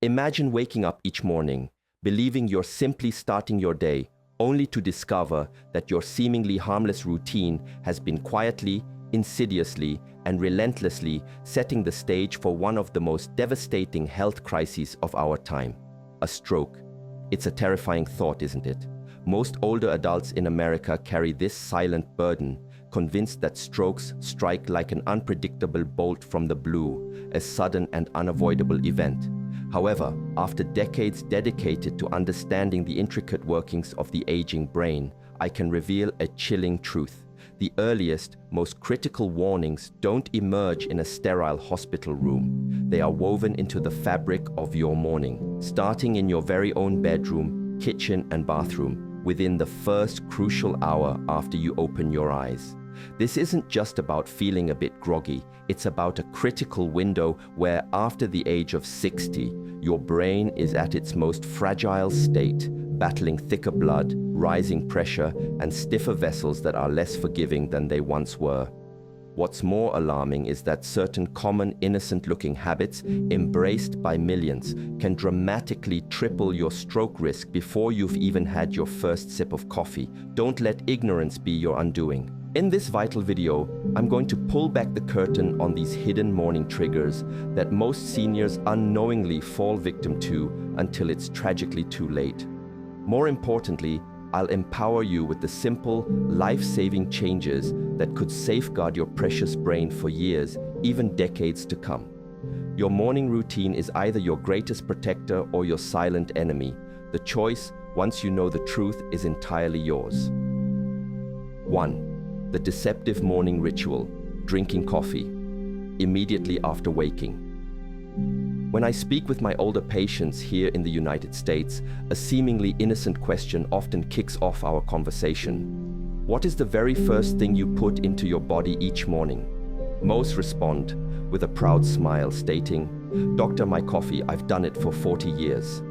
Imagine waking up each morning, believing you're simply starting your day, only to discover that your seemingly harmless routine has been quietly, insidiously, and relentlessly setting the stage for one of the most devastating health crises of our time: a stroke. It's a terrifying thought, isn't it? Most older adults in America carry this silent burden, convinced that strokes strike like an unpredictable bolt from the blue, a sudden and unavoidable event. However, after decades dedicated to understanding the intricate workings of the aging brain, I can reveal a chilling truth. The earliest, most critical warnings don't emerge in a sterile hospital room. They are woven into the fabric of your morning, starting in your very own bedroom, kitchen, and bathroom, within the first crucial hour after you open your eyes. This isn't just about feeling a bit groggy, it's about a critical window where, after the age of 60, your brain is at its most fragile state, battling thicker blood, rising pressure, and stiffer vessels that are less forgiving than they once were. What's more alarming is that certain common, innocent-looking habits, embraced by millions, can dramatically triple your stroke risk before you've even had your first sip of coffee. Don't let ignorance be your undoing. In this vital video, I'm going to pull back the curtain on these hidden morning triggers that most seniors unknowingly fall victim to until it's tragically too late. More importantly, I'll empower you with the simple, life-saving changes that could safeguard your precious brain for years, even decades to come. Your morning routine is either your greatest protector or your silent enemy. The choice, once you know the truth, is entirely yours. 1. The deceptive morning ritual: drinking coffee immediately after waking. When I speak with my older patients here in the United States, a seemingly innocent question often kicks off our conversation. What is the very first thing you put into your body each morning? Most respond with a proud smile, stating, "Doctor, my coffee, I've done it for 40 years.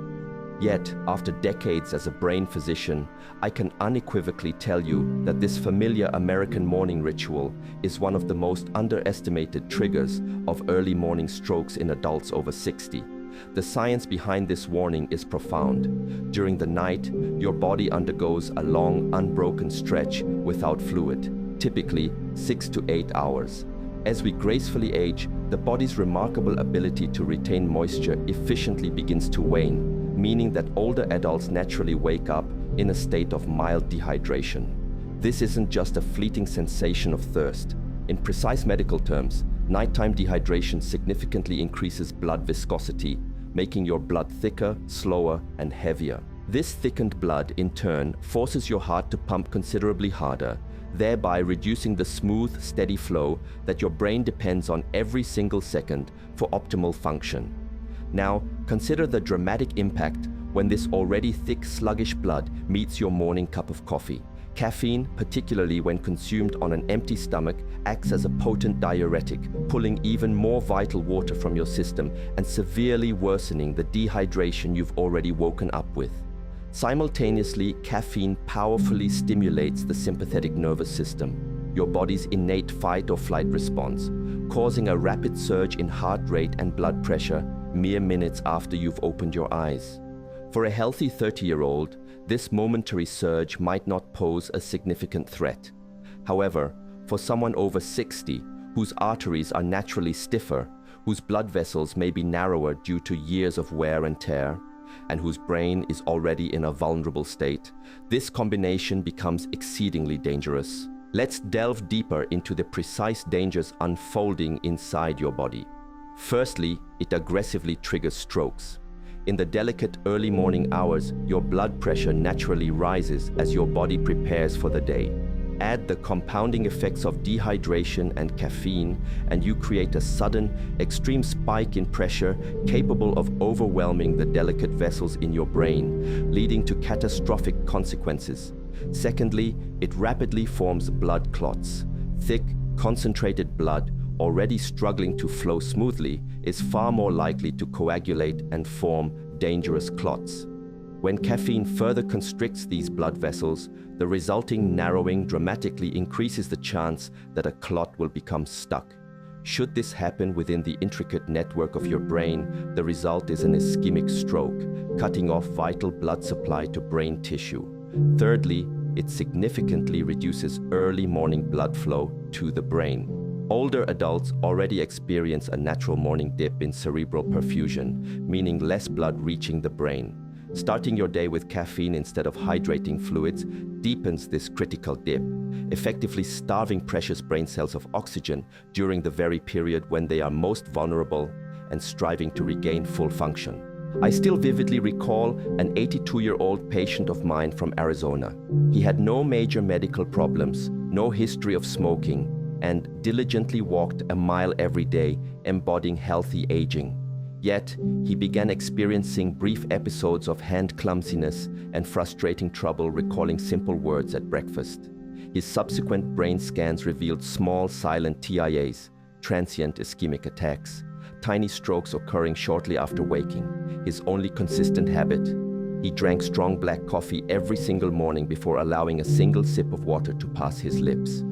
Yet, after decades as a brain physician, I can unequivocally tell you that this familiar American morning ritual is one of the most underestimated triggers of early morning strokes in adults over 60. The science behind this warning is profound. During the night, your body undergoes a long, unbroken stretch without fluid, typically 6 to 8 hours. As we gracefully age, the body's remarkable ability to retain moisture efficiently begins to wane, meaning that older adults naturally wake up in a state of mild dehydration. This isn't just a fleeting sensation of thirst. In precise medical terms, nighttime dehydration significantly increases blood viscosity, making your blood thicker, slower, and heavier. This thickened blood, in turn, forces your heart to pump considerably harder, thereby reducing the smooth, steady flow that your brain depends on every single second for optimal function. Now, consider the dramatic impact when this already thick, sluggish blood meets your morning cup of coffee. Caffeine, particularly when consumed on an empty stomach, acts as a potent diuretic, pulling even more vital water from your system and severely worsening the dehydration you've already woken up with. Simultaneously, caffeine powerfully stimulates the sympathetic nervous system, your body's innate fight or flight response, causing a rapid surge in heart rate and blood pressure mere minutes after you've opened your eyes. For a healthy 30-year-old, this momentary surge might not pose a significant threat. However, for someone over 60, whose arteries are naturally stiffer, whose blood vessels may be narrower due to years of wear and tear, and whose brain is already in a vulnerable state, this combination becomes exceedingly dangerous. Let's delve deeper into the precise dangers unfolding inside your body. Firstly, it aggressively triggers strokes. In the delicate early morning hours, your blood pressure naturally rises as your body prepares for the day. Add the compounding effects of dehydration and caffeine, and you create a sudden, extreme spike in pressure capable of overwhelming the delicate vessels in your brain, leading to catastrophic consequences. Secondly, it rapidly forms blood clots. Thick, concentrated blood, already struggling to flow smoothly, is far more likely to coagulate and form dangerous clots. When caffeine further constricts these blood vessels, the resulting narrowing dramatically increases the chance that a clot will become stuck. Should this happen within the intricate network of your brain, the result is an ischemic stroke, cutting off vital blood supply to brain tissue. Thirdly, it significantly reduces early morning blood flow to the brain. Older adults already experience a natural morning dip in cerebral perfusion, meaning less blood reaching the brain. Starting your day with caffeine instead of hydrating fluids deepens this critical dip, effectively starving precious brain cells of oxygen during the very period when they are most vulnerable and striving to regain full function. I still vividly recall an 82-year-old patient of mine from Arizona. He had no major medical problems, no history of smoking, and diligently walked a mile every day, embodying healthy aging. Yet, he began experiencing brief episodes of hand clumsiness and frustrating trouble recalling simple words at breakfast. His subsequent brain scans revealed small, silent TIAs, transient ischemic attacks, tiny strokes occurring shortly after waking, his only consistent habit. He drank strong black coffee every single morning before allowing a single sip of water to pass his lips.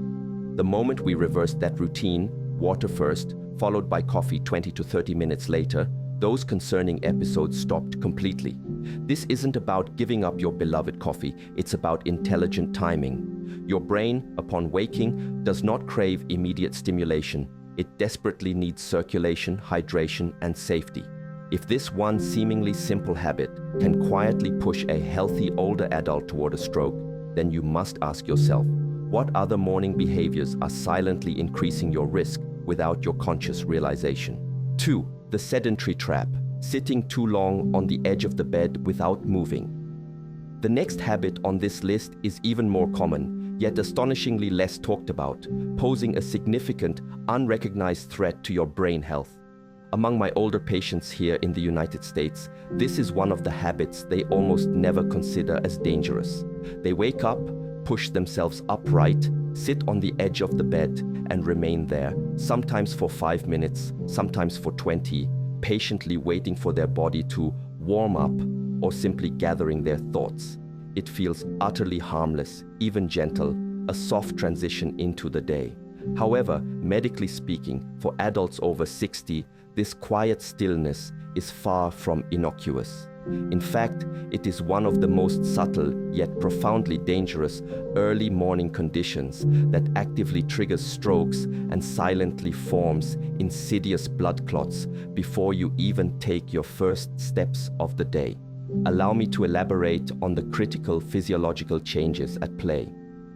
The moment we reversed that routine, water first, followed by coffee 20 to 30 minutes later, those concerning episodes stopped completely. This isn't about giving up your beloved coffee, it's about intelligent timing. Your brain, upon waking, does not crave immediate stimulation. It desperately needs circulation, hydration, and safety. If this one seemingly simple habit can quietly push a healthy older adult toward a stroke, then you must ask yourself, what other morning behaviors are silently increasing your risk without your conscious realization? 2. The sedentary trap, sitting too long on the edge of the bed without moving. The next habit on this list is even more common, yet astonishingly less talked about, posing a significant, unrecognized threat to your brain health. Among my older patients here in the United States, this is one of the habits they almost never consider as dangerous. They wake up, push themselves upright, sit on the edge of the bed, and remain there, sometimes for 5 minutes, sometimes for 20, patiently waiting for their body to warm up or simply gathering their thoughts. It feels utterly harmless, even gentle, a soft transition into the day. However, medically speaking, for adults over 60, this quiet stillness is far from innocuous. In fact, it is one of the most subtle yet profoundly dangerous early morning conditions that actively triggers strokes and silently forms insidious blood clots before you even take your first steps of the day. Allow me to elaborate on the critical physiological changes at play.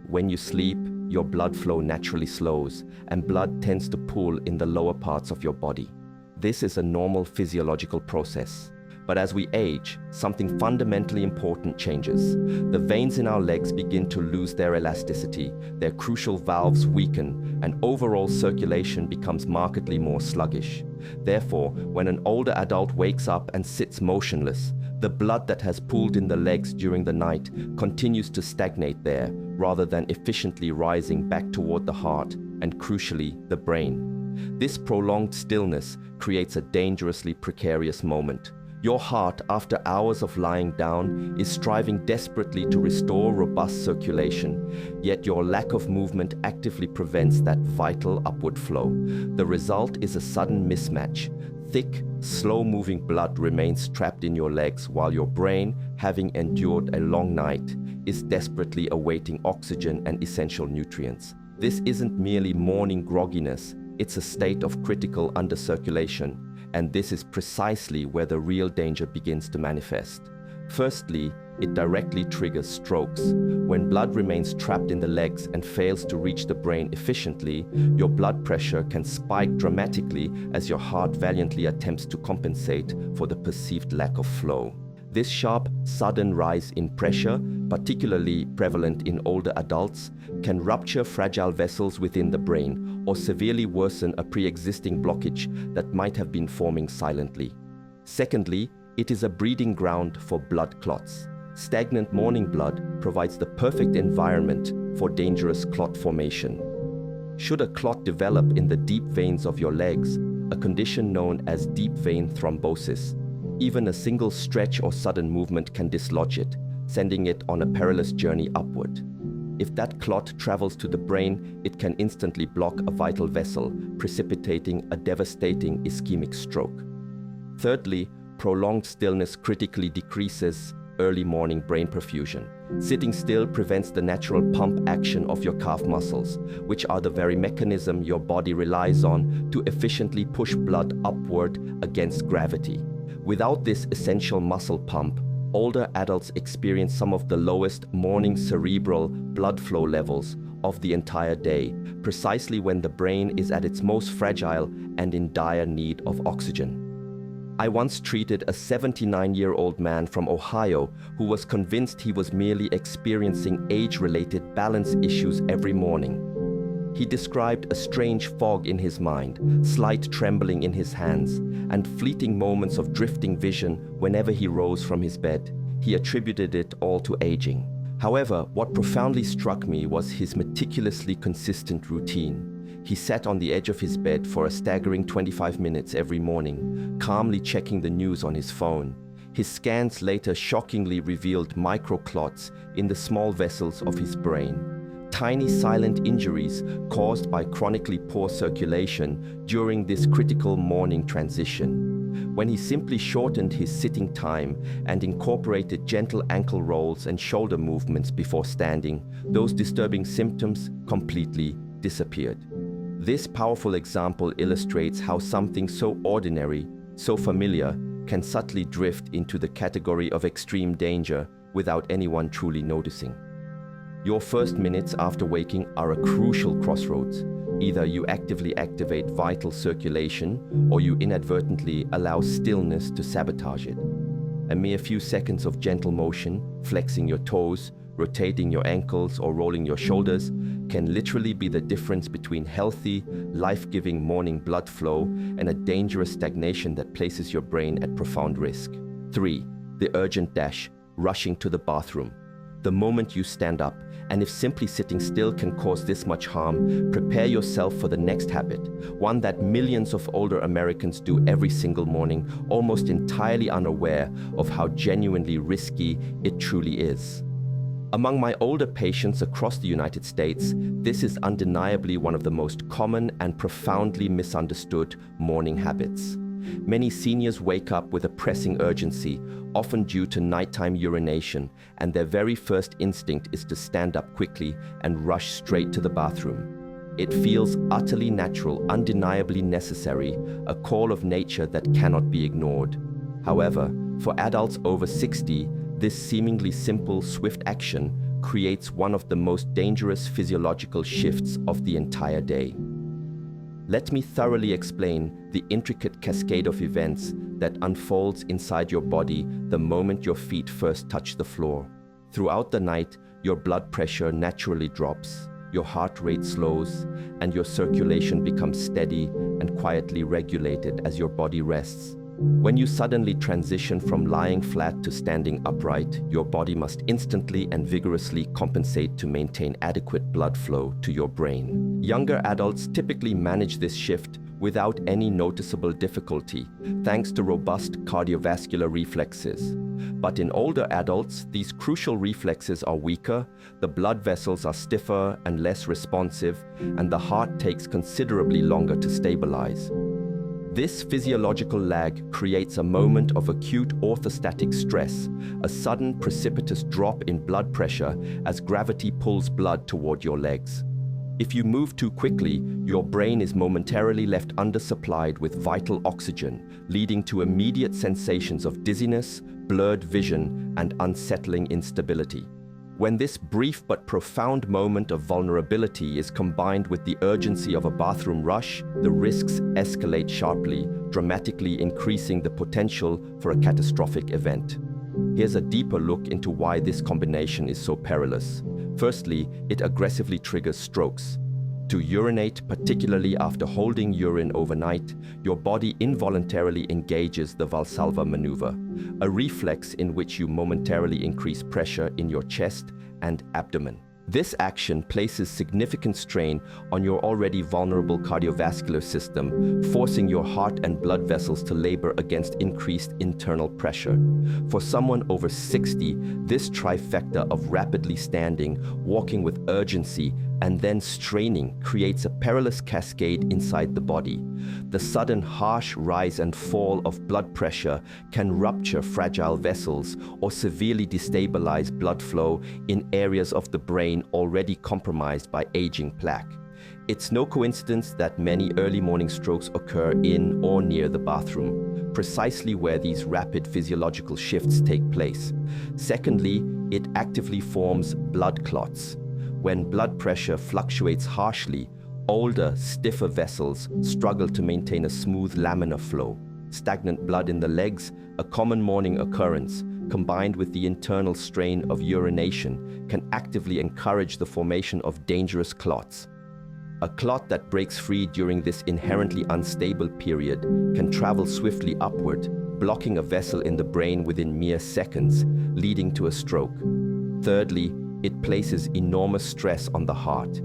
When you sleep, your blood flow naturally slows and blood tends to pool in the lower parts of your body. This is a normal physiological process. But as we age, something fundamentally important changes. The veins in our legs begin to lose their elasticity, their crucial valves weaken, and overall circulation becomes markedly more sluggish. Therefore, when an older adult wakes up and sits motionless, the blood that has pooled in the legs during the night continues to stagnate there, rather than efficiently rising back toward the heart and, crucially, the brain. This prolonged stillness creates a dangerously precarious moment. Your heart, after hours of lying down, is striving desperately to restore robust circulation, yet your lack of movement actively prevents that vital upward flow. The result is a sudden mismatch. Thick, slow-moving blood remains trapped in your legs while your brain, having endured a long night, is desperately awaiting oxygen and essential nutrients. This isn't merely morning grogginess, it's a state of critical undercirculation. And this is precisely where the real danger begins to manifest. Firstly, it directly triggers strokes. When blood remains trapped in the legs and fails to reach the brain efficiently, your blood pressure can spike dramatically as your heart valiantly attempts to compensate for the perceived lack of flow. This sharp, sudden rise in pressure, particularly prevalent in older adults, can rupture fragile vessels within the brain or severely worsen a pre-existing blockage that might have been forming silently. Secondly, it is a breeding ground for blood clots. Stagnant morning blood provides the perfect environment for dangerous clot formation. Should a clot develop in the deep veins of your legs, a condition known as deep vein thrombosis, even a single stretch or sudden movement can dislodge it, sending it on a perilous journey upward. If that clot travels to the brain, it can instantly block a vital vessel, precipitating a devastating ischemic stroke. Thirdly, prolonged stillness critically decreases early morning brain perfusion. Sitting still prevents the natural pump action of your calf muscles, which are the very mechanism your body relies on to efficiently push blood upward against gravity. Without this essential muscle pump, older adults experience some of the lowest morning cerebral blood flow levels of the entire day, precisely when the brain is at its most fragile and in dire need of oxygen. I once treated a 79-year-old man from Ohio who was convinced he was merely experiencing age-related balance issues every morning. He described a strange fog in his mind, slight trembling in his hands, and fleeting moments of drifting vision whenever he rose from his bed. He attributed it all to aging. However, what profoundly struck me was his meticulously consistent routine. He sat on the edge of his bed for a staggering 25 minutes every morning, calmly checking the news on his phone. His scans later shockingly revealed microclots in the small vessels of his brain, tiny silent injuries caused by chronically poor circulation during this critical morning transition. When he simply shortened his sitting time and incorporated gentle ankle rolls and shoulder movements before standing, those disturbing symptoms completely disappeared. This powerful example illustrates how something so ordinary, so familiar, can subtly drift into the category of extreme danger without anyone truly noticing. Your first minutes after waking are a crucial crossroads. Either you actively activate vital circulation, or you inadvertently allow stillness to sabotage it. A mere few seconds of gentle motion, flexing your toes, rotating your ankles, or rolling your shoulders can literally be the difference between healthy, life-giving morning blood flow and a dangerous stagnation that places your brain at profound risk. 3. The urgent dash, rushing to the bathroom. The moment you stand up, and if simply sitting still can cause this much harm, prepare yourself for the next habit, one that millions of older Americans do every single morning, almost entirely unaware of how genuinely risky it truly is. Among my older patients across the United States, this is undeniably one of the most common and profoundly misunderstood morning habits. Many seniors wake up with a pressing urgency, often due to nighttime urination, and their very first instinct is to stand up quickly and rush straight to the bathroom. It feels utterly natural, undeniably necessary, a call of nature that cannot be ignored. However, for adults over 60, this seemingly simple, swift action creates one of the most dangerous physiological shifts of the entire day. Let me thoroughly explain the intricate cascade of events that unfolds inside your body the moment your feet first touch the floor. Throughout the night, your blood pressure naturally drops, your heart rate slows, and your circulation becomes steady and quietly regulated as your body rests. When you suddenly transition from lying flat to standing upright, your body must instantly and vigorously compensate to maintain adequate blood flow to your brain. Younger adults typically manage this shift without any noticeable difficulty, thanks to robust cardiovascular reflexes. But in older adults, these crucial reflexes are weaker, the blood vessels are stiffer and less responsive, and the heart takes considerably longer to stabilize. This physiological lag creates a moment of acute orthostatic stress, a sudden precipitous drop in blood pressure as gravity pulls blood toward your legs. If you move too quickly, your brain is momentarily left undersupplied with vital oxygen, leading to immediate sensations of dizziness, blurred vision, and unsettling instability. When this brief but profound moment of vulnerability is combined with the urgency of a bathroom rush, the risks escalate sharply, dramatically increasing the potential for a catastrophic event. Here's a deeper look into why this combination is so perilous. Firstly, it aggressively triggers strokes. To urinate, particularly after holding urine overnight, your body involuntarily engages the Valsalva maneuver, a reflex in which you momentarily increase pressure in your chest and abdomen. This action places significant strain on your already vulnerable cardiovascular system, forcing your heart and blood vessels to labor against increased internal pressure. For someone over 60, this trifecta of rapidly standing, walking with urgency, and then straining creates a perilous cascade inside the body. The sudden harsh rise and fall of blood pressure can rupture fragile vessels or severely destabilize blood flow in areas of the brain already compromised by aging plaque. It's no coincidence that many early morning strokes occur in or near the bathroom, precisely where these rapid physiological shifts take place. Secondly, it actively forms blood clots. When blood pressure fluctuates harshly, older, stiffer vessels struggle to maintain a smooth laminar flow. Stagnant blood in the legs, a common morning occurrence, combined with the internal strain of urination, can actively encourage the formation of dangerous clots. A clot that breaks free during this inherently unstable period can travel swiftly upward, blocking a vessel in the brain within mere seconds, leading to a stroke. Thirdly, it places enormous stress on the heart.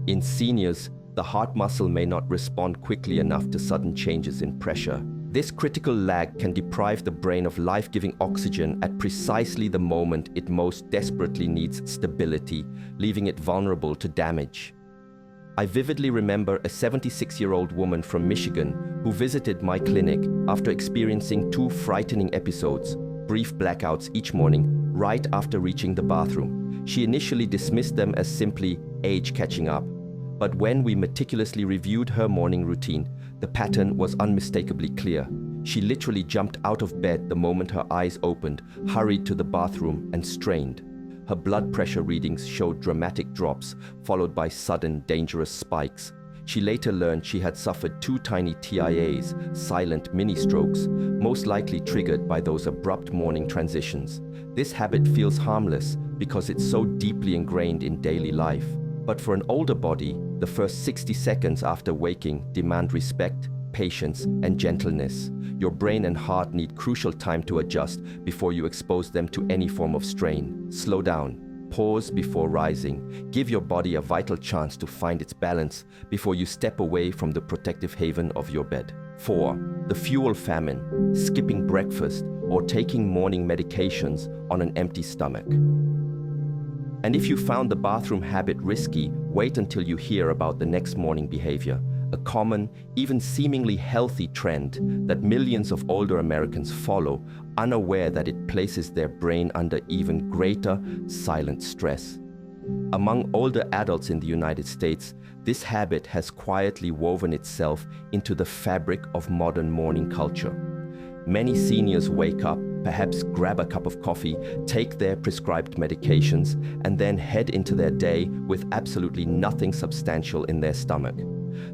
In seniors, the heart muscle may not respond quickly enough to sudden changes in pressure. This critical lag can deprive the brain of life-giving oxygen at precisely the moment it most desperately needs stability, leaving it vulnerable to damage. I vividly remember a 76-year-old woman from Michigan who visited my clinic after experiencing 2 frightening episodes, brief blackouts each morning, right after reaching the bathroom. She initially dismissed them as simply age catching up, but when we meticulously reviewed her morning routine, the pattern was unmistakably clear. She literally jumped out of bed the moment her eyes opened, hurried to the bathroom, and strained. Her blood pressure readings showed dramatic drops, followed by sudden, dangerous spikes. She later learned she had suffered 2 tiny TIAs, silent mini-strokes, most likely triggered by those abrupt morning transitions. This habit feels harmless because it's so deeply ingrained in daily life. But for an older body, the first 60 seconds after waking demand respect, patience, and gentleness. Your brain and heart need crucial time to adjust before you expose them to any form of strain. Slow down. Pause before rising. Give your body a vital chance to find its balance before you step away from the protective haven of your bed. 4. The fuel famine, skipping breakfast or taking morning medications on an empty stomach. And if you found the bathroom habit risky, wait until you hear about the next morning behavior, a common, even seemingly healthy trend that millions of older Americans follow, unaware that it places their brain under even greater silent stress. Among older adults in the United States, this habit has quietly woven itself into the fabric of modern morning culture. Many seniors wake up, perhaps grab a cup of coffee, take their prescribed medications, and then head into their day with absolutely nothing substantial in their stomach.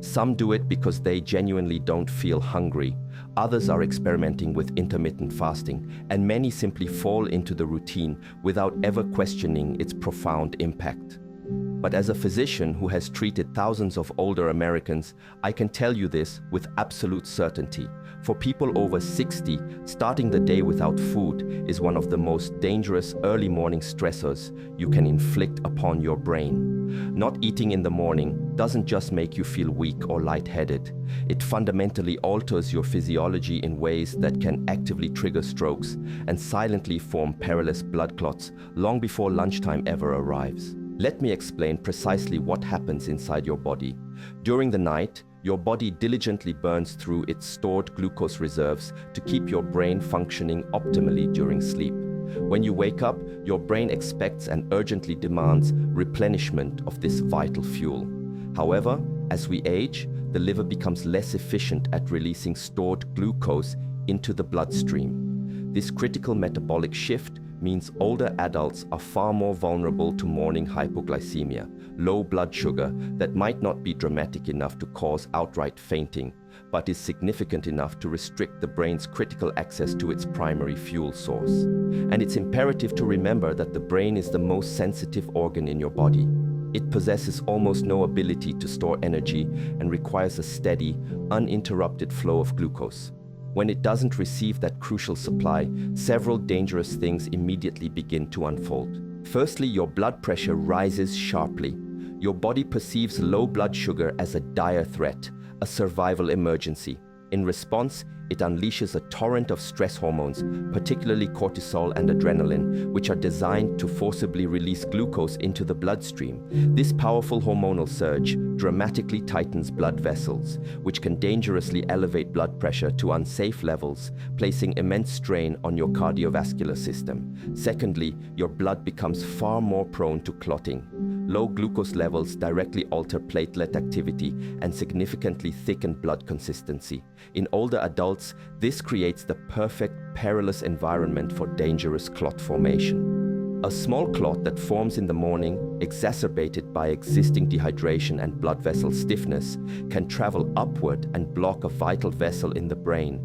Some do it because they genuinely don't feel hungry. Others are experimenting with intermittent fasting, and many simply fall into the routine without ever questioning its profound impact. But as a physician who has treated thousands of older Americans, I can tell you this with absolute certainty. For people over 60, starting the day without food is one of the most dangerous early morning stressors you can inflict upon your brain. Not eating in the morning doesn't just make you feel weak or lightheaded. It fundamentally alters your physiology in ways that can actively trigger strokes and silently form perilous blood clots long before lunchtime ever arrives. Let me explain precisely what happens inside your body. During the night, your body diligently burns through its stored glucose reserves to keep your brain functioning optimally during sleep. When you wake up, your brain expects and urgently demands replenishment of this vital fuel. However, as we age, the liver becomes less efficient at releasing stored glucose into the bloodstream. This critical metabolic shift means older adults are far more vulnerable to morning hypoglycemia, low blood sugar that might not be dramatic enough to cause outright fainting, but is significant enough to restrict the brain's critical access to its primary fuel source. And it's imperative to remember that the brain is the most sensitive organ in your body. It possesses almost no ability to store energy and requires a steady, uninterrupted flow of glucose. When it doesn't receive that crucial supply, several dangerous things immediately begin to unfold. Firstly, your blood pressure rises sharply. Your body perceives low blood sugar as a dire threat, a survival emergency. In response, it unleashes a torrent of stress hormones, particularly cortisol and adrenaline, which are designed to forcibly release glucose into the bloodstream. This powerful hormonal surge dramatically tightens blood vessels, which can dangerously elevate blood pressure to unsafe levels, placing immense strain on your cardiovascular system. Secondly, your blood becomes far more prone to clotting. Low glucose levels directly alter platelet activity and significantly thicken blood consistency. In older adults, this creates the perfect, perilous environment for dangerous clot formation. A small clot that forms in the morning, exacerbated by existing dehydration and blood vessel stiffness, can travel upward and block a vital vessel in the brain.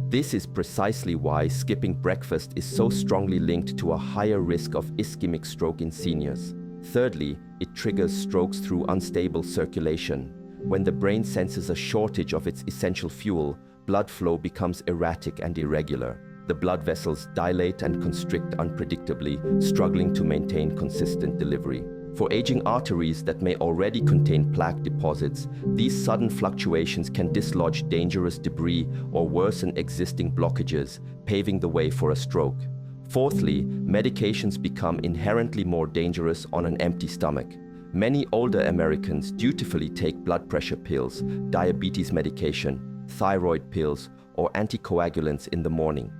This is precisely why skipping breakfast is so strongly linked to a higher risk of ischemic stroke in seniors. Thirdly, it triggers strokes through unstable circulation. When the brain senses a shortage of its essential fuel, blood flow becomes erratic and irregular. The blood vessels dilate and constrict unpredictably, struggling to maintain consistent delivery. For aging arteries that may already contain plaque deposits, these sudden fluctuations can dislodge dangerous debris or worsen existing blockages, paving the way for a stroke. Fourthly, medications become inherently more dangerous on an empty stomach. Many older Americans dutifully take blood pressure pills, diabetes medication, thyroid pills, or anticoagulants in the morning.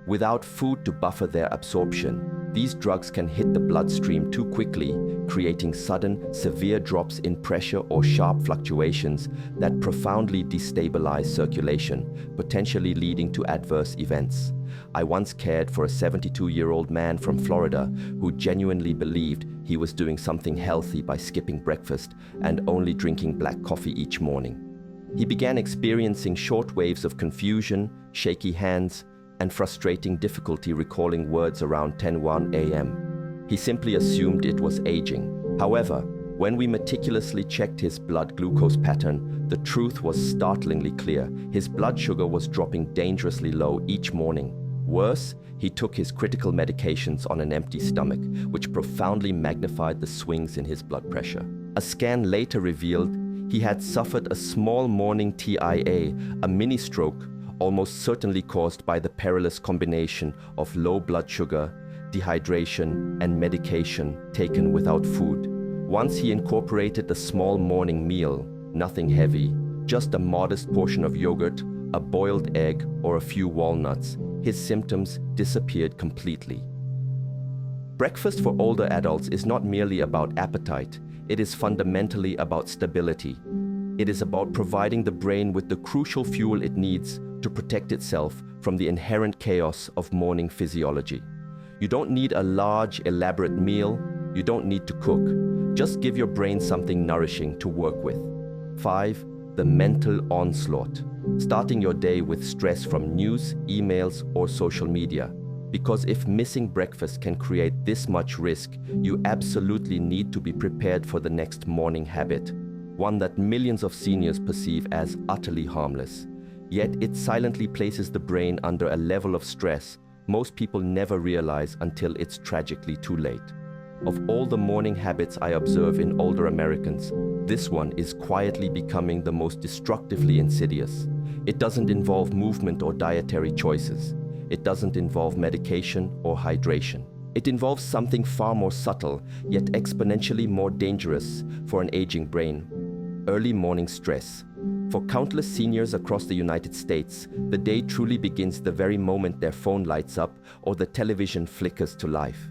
Without food to buffer their absorption, these drugs can hit the bloodstream too quickly, creating sudden, severe drops in pressure or sharp fluctuations that profoundly destabilize circulation, potentially leading to adverse events. I once cared for a 72-year-old man from Florida who genuinely believed he was doing something healthy by skipping breakfast and only drinking black coffee each morning. He began experiencing short waves of confusion, shaky hands, and frustrating difficulty recalling words around 10:01 a.m. He simply assumed it was aging. However, when we meticulously checked his blood glucose pattern, the truth was startlingly clear. His blood sugar was dropping dangerously low each morning. Worse, he took his critical medications on an empty stomach, which profoundly magnified the swings in his blood pressure. A scan later revealed he had suffered a small morning TIA, a mini stroke, almost certainly caused by the perilous combination of low blood sugar, dehydration, and medication taken without food. Once he incorporated a small morning meal, nothing heavy, just a modest portion of yogurt, a boiled egg, or a few walnuts, his symptoms disappeared completely. Breakfast for older adults is not merely about appetite, it is fundamentally about stability. It is about providing the brain with the crucial fuel it needs to protect itself from the inherent chaos of morning physiology. You don't need a large, elaborate meal. You don't need to cook. Just give your brain something nourishing to work with. 5. The mental onslaught. Starting your day with stress from news, emails, or social media. Because if missing breakfast can create this much risk, you absolutely need to be prepared for the next morning habit, one that millions of seniors perceive as utterly harmless. Yet it silently places the brain under a level of stress most people never realize until it's tragically too late. Of all the morning habits I observe in older Americans, this one is quietly becoming the most destructively insidious. It doesn't involve movement or dietary choices. It doesn't involve medication or hydration. It involves something far more subtle, yet exponentially more dangerous for an aging brain: early morning stress. For countless seniors across the United States, the day truly begins the very moment their phone lights up or the television flickers to life.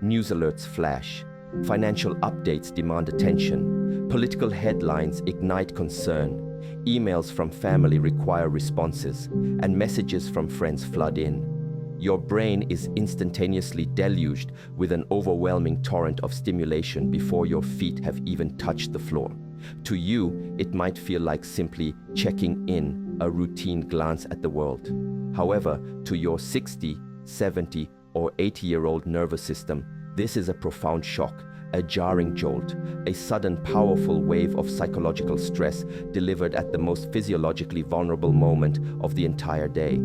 News alerts flash, financial updates demand attention, political headlines ignite concern, emails from family require responses, and messages from friends flood in. Your brain is instantaneously deluged with an overwhelming torrent of stimulation before your feet have even touched the floor. To you, it might feel like simply checking in, a routine glance at the world. However, to your 60, 70, or 80-year-old nervous system, this is a profound shock, a jarring jolt, a sudden powerful wave of psychological stress delivered at the most physiologically vulnerable moment of the entire day.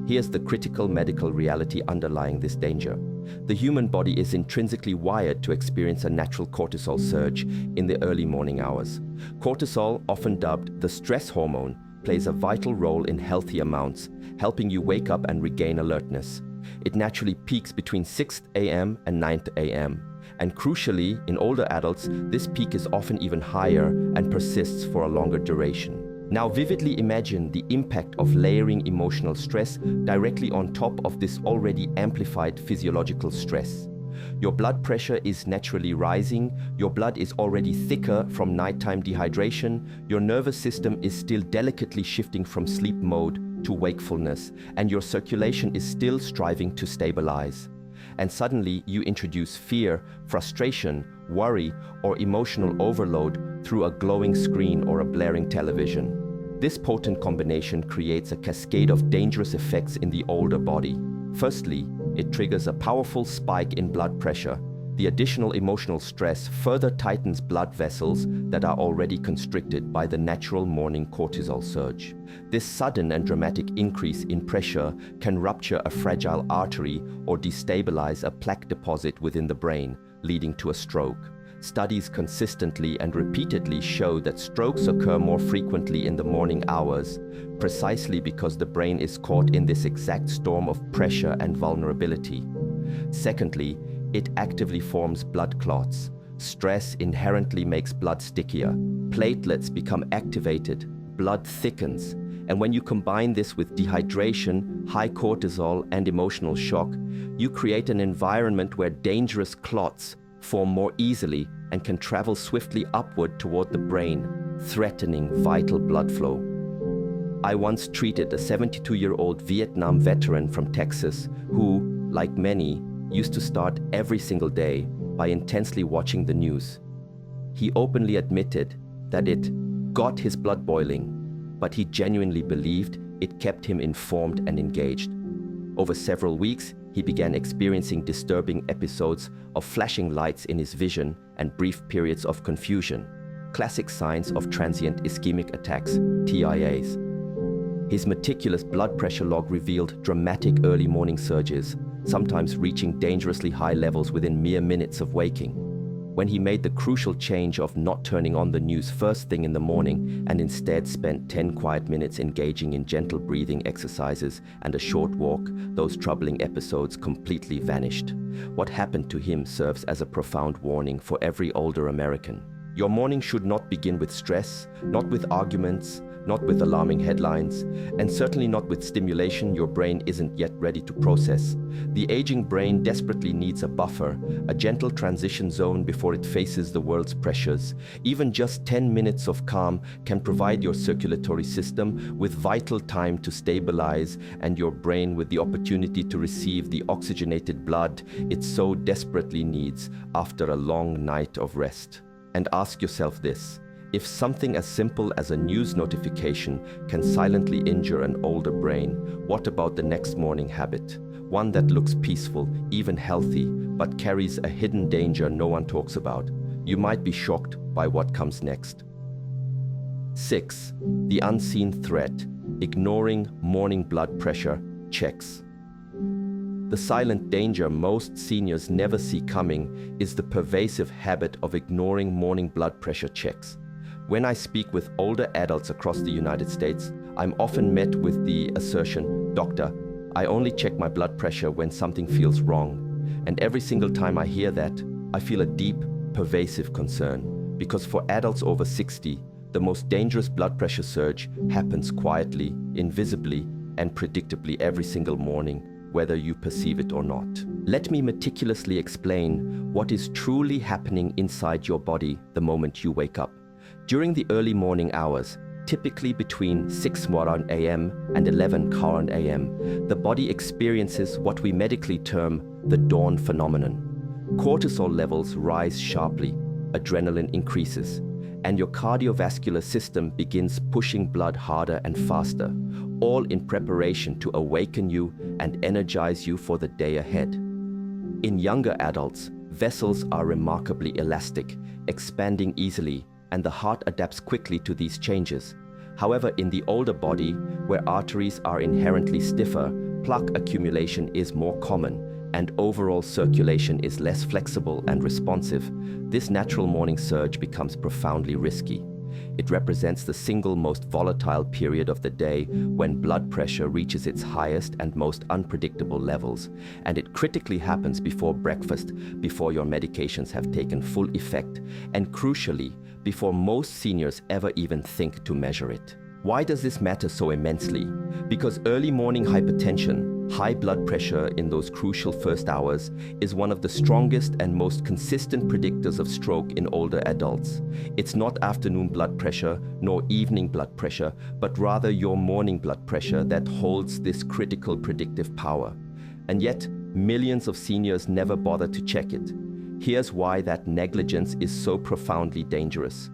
Here's the critical medical reality underlying this danger. The human body is intrinsically wired to experience a natural cortisol surge in the early morning hours. Cortisol, often dubbed the stress hormone, plays a vital role in healthy amounts, helping you wake up and regain alertness. It naturally peaks between 6 a.m. and 9 a.m. And crucially, in older adults, this peak is often even higher and persists for a longer duration. Now vividly imagine the impact of layering emotional stress directly on top of this already amplified physiological stress. Your blood pressure is naturally rising, your blood is already thicker from nighttime dehydration, your nervous system is still delicately shifting from sleep mode to wakefulness, and your circulation is still striving to stabilize. And suddenly you introduce fear, frustration, worry, or emotional overload through a glowing screen or a blaring television. This potent combination creates a cascade of dangerous effects in the older body. Firstly, it triggers a powerful spike in blood pressure. The additional emotional stress further tightens blood vessels that are already constricted by the natural morning cortisol surge. This sudden and dramatic increase in pressure can rupture a fragile artery or destabilize a plaque deposit within the brain, leading to a stroke. Studies consistently and repeatedly show that strokes occur more frequently in the morning hours, precisely because the brain is caught in this exact storm of pressure and vulnerability. Secondly, it actively forms blood clots. Stress inherently makes blood stickier. Platelets become activated, blood thickens, and when you combine this with dehydration, high cortisol, and emotional shock, you create an environment where dangerous clots form more easily and can travel swiftly upward toward the brain, threatening vital blood flow. I once treated a 72-year-old Vietnam veteran from Texas who, like many, used to start every single day by intensely watching the news. He openly admitted that it got his blood boiling, but he genuinely believed it kept him informed and engaged. Over several weeks, he began experiencing disturbing episodes of flashing lights in his vision and brief periods of confusion, classic signs of transient ischemic attacks, TIAs. His meticulous blood pressure log revealed dramatic early morning surges, sometimes reaching dangerously high levels within mere minutes of waking. When he made the crucial change of not turning on the news first thing in the morning and instead spent 10 quiet minutes engaging in gentle breathing exercises and a short walk, those troubling episodes completely vanished. What happened to him serves as a profound warning for every older American. Your morning should not begin with stress, not with arguments, not with alarming headlines, and certainly not with stimulation your brain isn't yet ready to process. The aging brain desperately needs a buffer, a gentle transition zone before it faces the world's pressures. Even just 10 minutes of calm can provide your circulatory system with vital time to stabilize and your brain with the opportunity to receive the oxygenated blood it so desperately needs after a long night of rest. And ask yourself this: if something as simple as a news notification can silently injure an older brain, what about the next morning habit? One that looks peaceful, even healthy, but carries a hidden danger no one talks about. You might be shocked by what comes next. 6. The unseen threat: ignoring morning blood pressure checks. The silent danger most seniors never see coming is the pervasive habit of ignoring morning blood pressure checks. When I speak with older adults across the United States, I'm often met with the assertion, "Doctor, I only check my blood pressure when something feels wrong." And every single time I hear that, I feel a deep, pervasive concern. Because for adults over 60, the most dangerous blood pressure surge happens quietly, invisibly, and predictably every single morning, whether you perceive it or not. Let me meticulously explain what is truly happening inside your body the moment you wake up. During the early morning hours, typically between 6 a.m. and 11 a.m., the body experiences what we medically term the dawn phenomenon. Cortisol levels rise sharply, adrenaline increases, and your cardiovascular system begins pushing blood harder and faster, all in preparation to awaken you and energize you for the day ahead. In younger adults, vessels are remarkably elastic, expanding easily, and the heart adapts quickly to these changes. However, in the older body, where arteries are inherently stiffer, plaque accumulation is more common, and overall circulation is less flexible and responsive, this natural morning surge becomes profoundly risky. It represents the single most volatile period of the day when blood pressure reaches its highest and most unpredictable levels, and it critically happens before breakfast, before your medications have taken full effect, and crucially, before most seniors ever even think to measure it. Why does this matter so immensely? Because early morning hypertension, high blood pressure in those crucial first hours, is one of the strongest and most consistent predictors of stroke in older adults. It's not afternoon blood pressure nor evening blood pressure, but rather your morning blood pressure that holds this critical predictive power. And yet, millions of seniors never bother to check it. Here's why that negligence is so profoundly dangerous.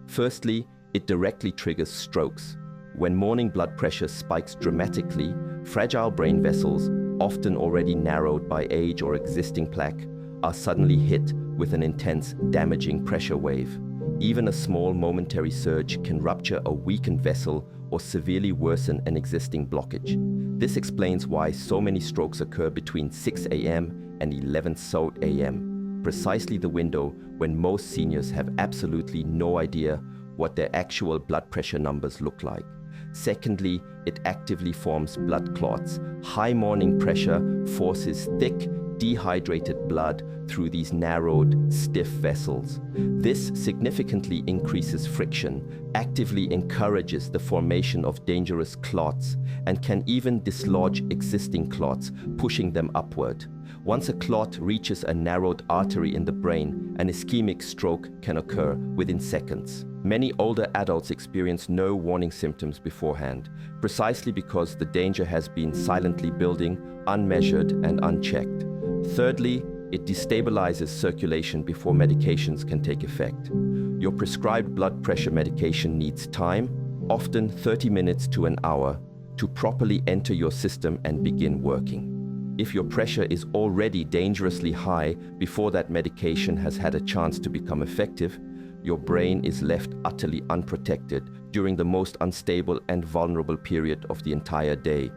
Firstly, it directly triggers strokes. When morning blood pressure spikes dramatically, fragile brain vessels, often already narrowed by age or existing plaque, are suddenly hit with an intense, damaging pressure wave. Even a small momentary surge can rupture a weakened vessel or severely worsen an existing blockage. This explains why so many strokes occur between 6 a.m. and 11 a.m., precisely the window when most seniors have absolutely no idea what their actual blood pressure numbers look like. Secondly, it actively forms blood clots. High morning pressure forces thick, dehydrated blood through these narrowed, stiff vessels. This significantly increases friction, actively encourages the formation of dangerous clots, and can even dislodge existing clots, pushing them upward. Once a clot reaches a narrowed artery in the brain, an ischemic stroke can occur within seconds. Many older adults experience no warning symptoms beforehand, precisely because the danger has been silently building, unmeasured and unchecked. Thirdly, it destabilizes circulation before medications can take effect. Your prescribed blood pressure medication needs time, often 30 minutes to an hour, to properly enter your system and begin working. If your pressure is already dangerously high before that medication has had a chance to become effective, your brain is left utterly unprotected during the most unstable and vulnerable period of the entire day.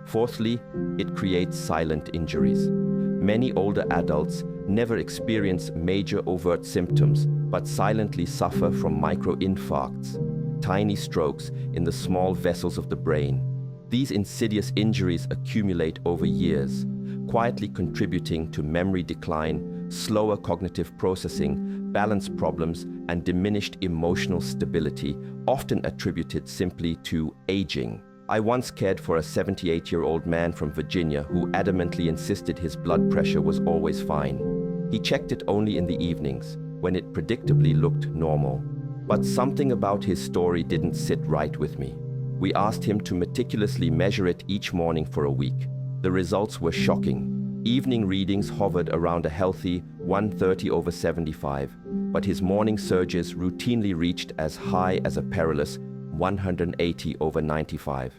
Fourthly, it creates silent injuries. Many older adults never experience major overt symptoms, but silently suffer from microinfarcts, tiny strokes in the small vessels of the brain. These insidious injuries accumulate over years, quietly contributing to memory decline, slower cognitive processing, balance problems, and diminished emotional stability, often attributed simply to aging. I once cared for a 78-year-old man from Virginia who adamantly insisted his blood pressure was always fine. He checked it only in the evenings, when it predictably looked normal. But something about his story didn't sit right with me. We asked him to meticulously measure it each morning for a week. The results were shocking. Evening readings hovered around a healthy 130/75, but his morning surges routinely reached as high as a perilous 180/95.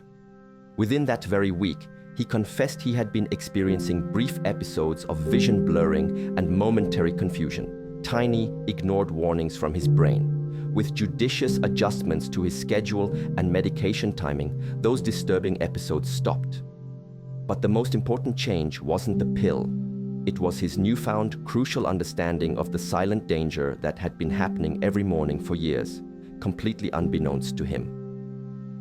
Within that very week, he confessed he had been experiencing brief episodes of vision blurring and momentary confusion, tiny, ignored warnings from his brain. With judicious adjustments to his schedule and medication timing, those disturbing episodes stopped. But the most important change wasn't the pill. It was his newfound, crucial understanding of the silent danger that had been happening every morning for years, completely unbeknownst to him.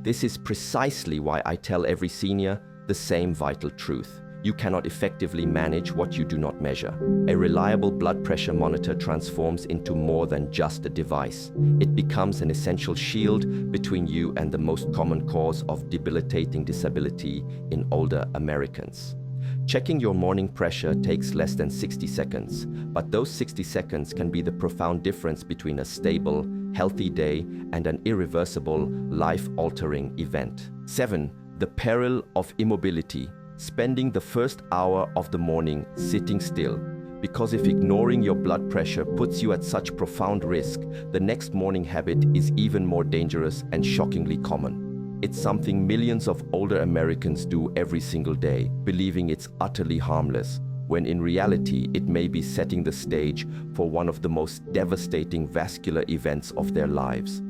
This is precisely why I tell every senior the same vital truth. You cannot effectively manage what you do not measure. A reliable blood pressure monitor transforms into more than just a device. It becomes an essential shield between you and the most common cause of debilitating disability in older Americans. Checking your morning pressure takes less than 60 seconds, but those 60 seconds can be the profound difference between a stable, healthy day and an irreversible, life-altering event. 7. The peril of immobility. Spending the first hour of the morning sitting still, because if ignoring your blood pressure puts you at such profound risk, the next morning habit is even more dangerous and shockingly common. It's something millions of older Americans do every single day, believing it's utterly harmless, when in reality it may be setting the stage for one of the most devastating vascular events of their lives.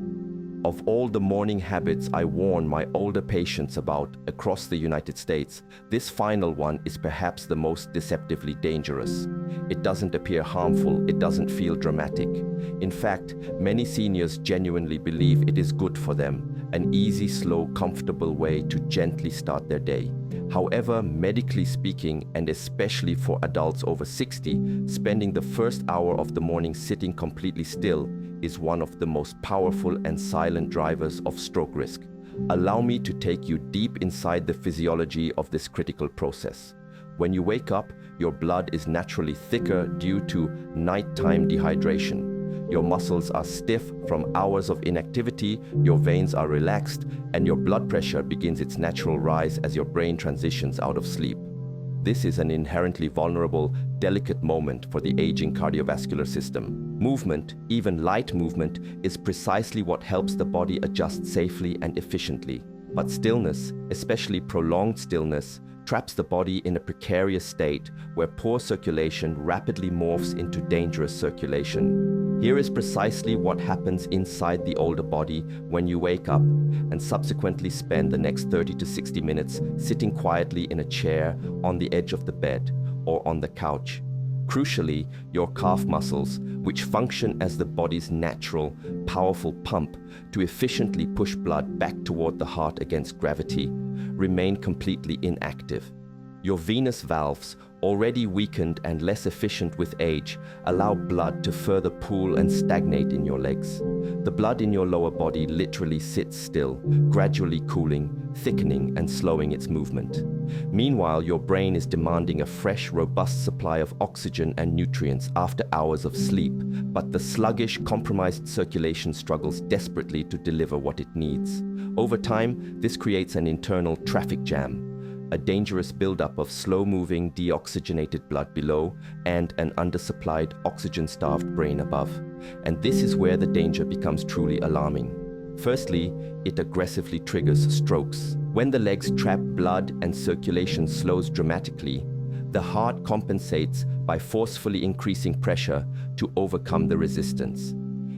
Of all the morning habits I warn my older patients about across the United States, this final one is perhaps the most deceptively dangerous. It doesn't appear harmful, it doesn't feel dramatic. In fact, many seniors genuinely believe it is good for them, an easy, slow, comfortable way to gently start their day. However, medically speaking, and especially for adults over 60, spending the first hour of the morning sitting completely still is one of the most powerful and silent drivers of stroke risk. Allow me to take you deep inside the physiology of this critical process. When you wake up, your blood is naturally thicker due to nighttime dehydration. Your muscles are stiff from hours of inactivity, your veins are relaxed, and your blood pressure begins its natural rise as your brain transitions out of sleep. This is an inherently vulnerable, delicate moment for the aging cardiovascular system. Movement, even light movement, is precisely what helps the body adjust safely and efficiently. But stillness, especially prolonged stillness, traps the body in a precarious state where poor circulation rapidly morphs into dangerous circulation. Here is precisely what happens inside the older body when you wake up and subsequently spend the next 30 to 60 minutes sitting quietly in a chair, on the edge of the bed, or on the couch. Crucially, your calf muscles, which function as the body's natural, powerful pump to efficiently push blood back toward the heart against gravity, remain completely inactive. Your venous valves, already weakened and less efficient with age, allow blood to further pool and stagnate in your legs. The blood in your lower body literally sits still, gradually cooling, thickening, and slowing its movement. Meanwhile, your brain is demanding a fresh, robust supply of oxygen and nutrients after hours of sleep, but the sluggish, compromised circulation struggles desperately to deliver what it needs. Over time, this creates an internal traffic jam, a dangerous buildup of slow-moving, deoxygenated blood below and an undersupplied, oxygen-starved brain above. And this is where the danger becomes truly alarming. Firstly, it aggressively triggers strokes. When the legs trap blood and circulation slows dramatically, the heart compensates by forcefully increasing pressure to overcome the resistance.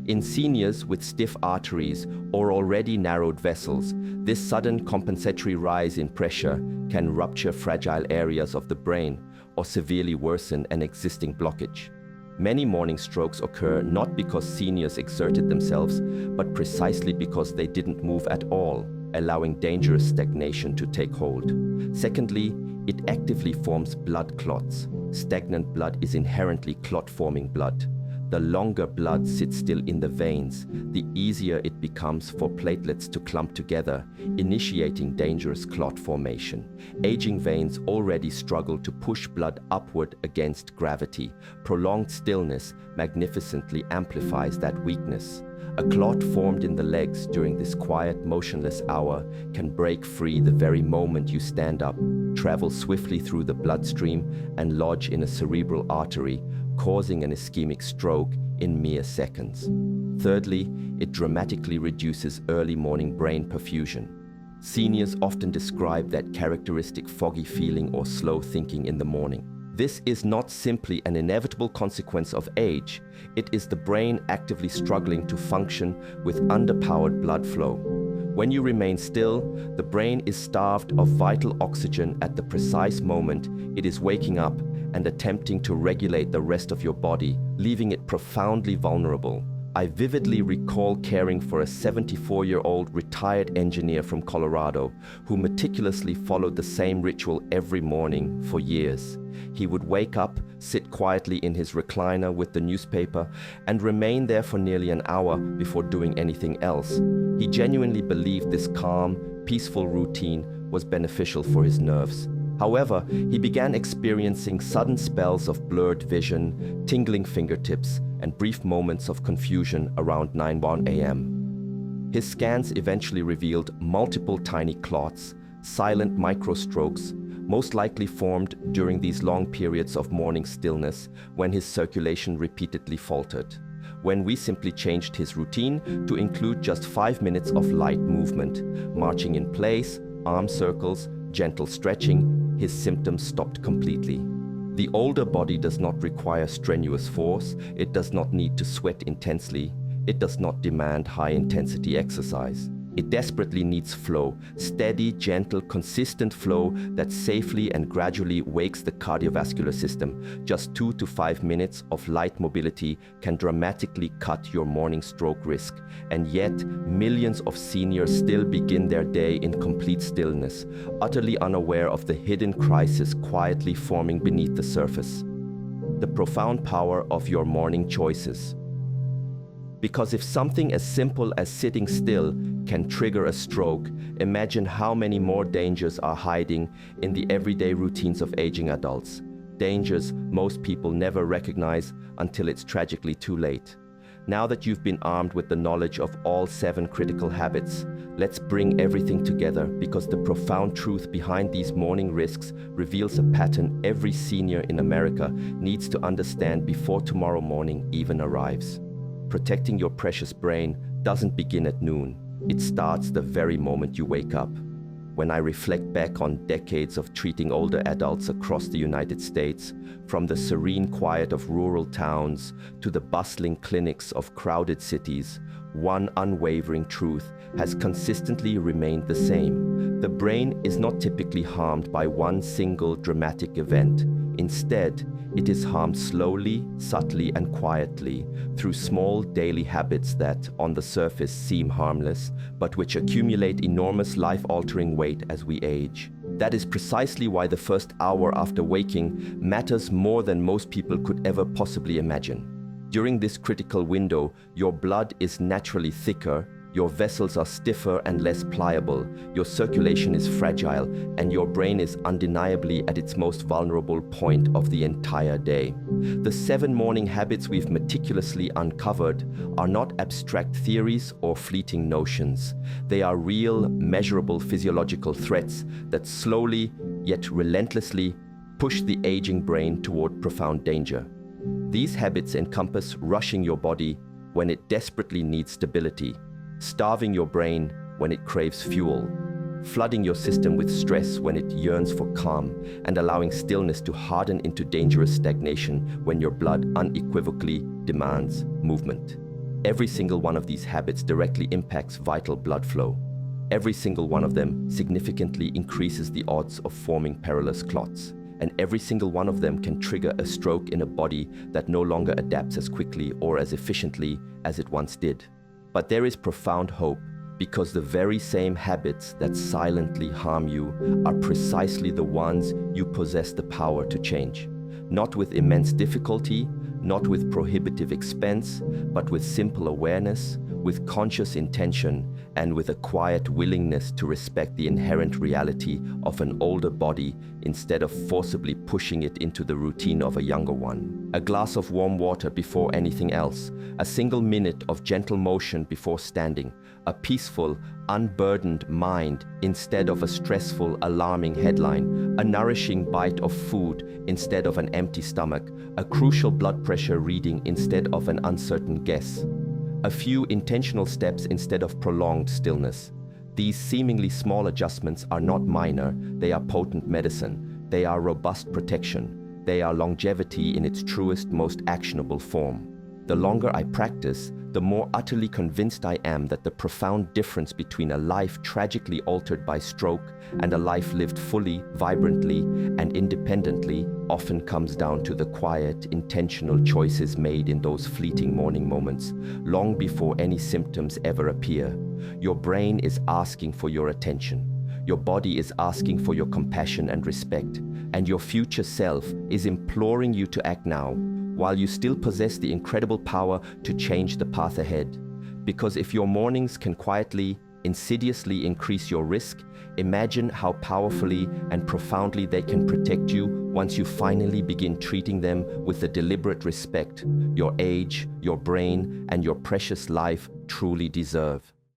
In seniors with stiff arteries or already narrowed vessels, this sudden compensatory rise in pressure can rupture fragile areas of the brain or severely worsen an existing blockage. Many morning strokes occur not because seniors exerted themselves, but precisely because they didn't move at all, allowing dangerous stagnation to take hold. Secondly, it actively forms blood clots. Stagnant blood is inherently clot-forming blood. The longer blood sits still in the veins, the easier it becomes for platelets to clump together, initiating dangerous clot formation. Aging veins already struggle to push blood upward against gravity. Prolonged stillness magnificently amplifies that weakness. A clot formed in the legs during this quiet, motionless hour can break free the very moment you stand up, travel swiftly through the bloodstream, and lodge in a cerebral artery, causing an ischemic stroke in mere seconds. Thirdly, it dramatically reduces early morning brain perfusion. Seniors often describe that characteristic foggy feeling or slow thinking in the morning. This is not simply an inevitable consequence of age, it is the brain actively struggling to function with underpowered blood flow. When you remain still, the brain is starved of vital oxygen at the precise moment it is waking up and attempting to regulate the rest of your body, leaving it profoundly vulnerable. I vividly recall caring for a 74-year-old retired engineer from Colorado who meticulously followed the same ritual every morning for years. He would wake up, sit quietly in his recliner with the newspaper, and remain there for nearly an hour before doing anything else. He genuinely believed this calm, peaceful routine was beneficial for his nerves. However, he began experiencing sudden spells of blurred vision, tingling fingertips, and brief moments of confusion around 9:01 a.m. His scans eventually revealed multiple tiny clots, silent microstrokes, most likely formed during these long periods of morning stillness when his circulation repeatedly faltered. When we simply changed his routine to include just 5 minutes of light movement, marching in place, arm circles, gentle stretching, his symptoms stopped completely. The older body does not require strenuous force, it does not need to sweat intensely, it does not demand high-intensity exercise. It desperately needs flow, steady, gentle, consistent flow that safely and gradually wakes the cardiovascular system. Just 2 to 5 minutes of light mobility can dramatically cut your morning stroke risk. And yet, millions of seniors still begin their day in complete stillness, utterly unaware of the hidden crisis quietly forming beneath the surface. The profound power of your morning choices. Because if something as simple as sitting still can trigger a stroke, imagine how many more dangers are hiding in the everyday routines of aging adults. Dangers most people never recognize until it's tragically too late. Now that you've been armed with the knowledge of all 7 critical habits, let's bring everything together, because the profound truth behind these morning risks reveals a pattern every senior in America needs to understand before tomorrow morning even arrives. Protecting your precious brain doesn't begin at noon. It starts the very moment you wake up. When I reflect back on decades of treating older adults across the United States, from the serene quiet of rural towns to the bustling clinics of crowded cities, one unwavering truth has consistently remained the same. The brain is not typically harmed by one single dramatic event. Instead, it is harmed slowly, subtly, and quietly through small daily habits that, on the surface, seem harmless, but which accumulate enormous life-altering weight as we age. That is precisely why the first hour after waking matters more than most people could ever possibly imagine. During this critical window, your blood is naturally thicker, your vessels are stiffer and less pliable, your circulation is fragile, and your brain is undeniably at its most vulnerable point of the entire day. The 7 morning habits we've meticulously uncovered are not abstract theories or fleeting notions. They are real, measurable physiological threats that slowly, yet relentlessly, push the aging brain toward profound danger. These habits encompass rushing your body when it desperately needs stability, starving your brain when it craves fuel, flooding your system with stress when it yearns for calm, and allowing stillness to harden into dangerous stagnation when your blood unequivocally demands movement. Every single one of these habits directly impacts vital blood flow. Every single one of them significantly increases the odds of forming perilous clots. And every single one of them can trigger a stroke in a body that no longer adapts as quickly or as efficiently as it once did. But there is profound hope, because the very same habits that silently harm you are precisely the ones you possess the power to change. Not with immense difficulty, not with prohibitive expense, but with simple awareness, with conscious intention, and with a quiet willingness to respect the inherent reality of an older body instead of forcibly pushing it into the routine of a younger one. A glass of warm water before anything else, a single minute of gentle motion before standing, a peaceful, unburdened mind instead of a stressful, alarming headline, a nourishing bite of food instead of an empty stomach, a crucial blood pressure reading instead of an uncertain guess. A few intentional steps instead of prolonged stillness. These seemingly small adjustments are not minor, they are potent medicine. They are robust protection. They are longevity in its truest, most actionable form. The longer I practice, the more utterly convinced I am that the profound difference between a life tragically altered by stroke and a life lived fully, vibrantly, and independently often comes down to the quiet, intentional choices made in those fleeting morning moments, long before any symptoms ever appear. Your brain is asking for your attention. Your body is asking for your compassion and respect, and your future self is imploring you to act now, while you still possess the incredible power to change the path ahead. Because if your mornings can quietly, insidiously increase your risk, imagine how powerfully and profoundly they can protect you once you finally begin treating them with the deliberate respect your age, your brain, and your precious life truly deserve.